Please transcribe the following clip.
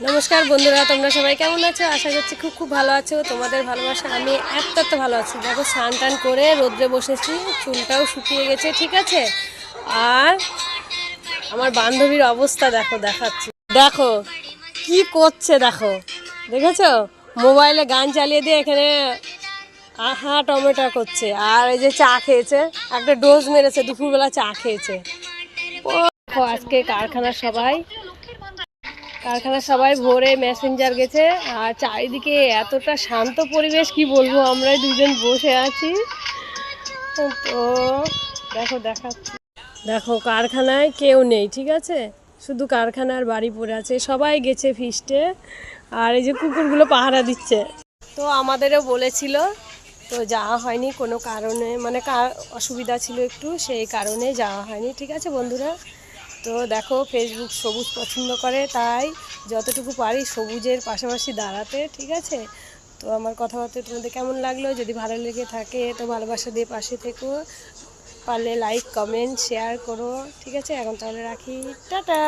নমস্কার বন্ধুরা, তোমরা সবাই কেমন আছো? আশা করছি খুব খুব ভালো আছো। তোমাদের ভালোবাসা আমি এত ভালো আছি। দেখো, স্নান টান করে রোদ্রে বসেছি, চুলটাও শুকিয়ে গেছে, ঠিক আছে। আর আমার বান্ধবীর অবস্থা দেখো, দেখাচ্ছি। দেখো কি করছে, দেখো, দেখেছো? মোবাইলে গান চালিয়ে দিয়ে এখানে আহা টমেটো করছে। আর এই যে চা খেয়েছে, একটা ডোজ মেরেছে, দুপুরবেলা চা খেয়েছে। দেখো আজকে কারখানার সবাই ভোরে মেসেঞ্জার গেছে। আর চারিদিকে এতটা শান্ত পরিবেশ, কি বলবো, আমরা দুজন বসে আছি। তো দেখো, দেখাচ্ছি। দেখো কারখানায় কেউ নেই, ঠিক আছে, শুধু কারখানার বাড়ি পড়ে আছে, সবাই গেছে ফিস্টে। আর এই যে কুকুরগুলো পাহারা দিচ্ছে। তো আমাদেরও বলেছিল, তো যাওয়া হয়নি কোনো কারণে, মানে অসুবিধা ছিল একটু, সেই কারণে যাওয়া হয়নি, ঠিক আছে বন্ধুরা। তো দেখো, ফেসবুক সবুজ পছন্দ করে, তাই যতটুকু পারি সবুজের পাশাপাশি দাঁড়াতে, ঠিক আছে। তো আমার কথাবার্তা তোমাদের কেমন লাগলো? যদি ভালো লেগে থাকে তো ভালোবাসা দিয়ে পাশে থেকো, পারলে লাইক কমেন্ট শেয়ার করো, ঠিক আছে। এখন তাহলে রাখি, টাটা।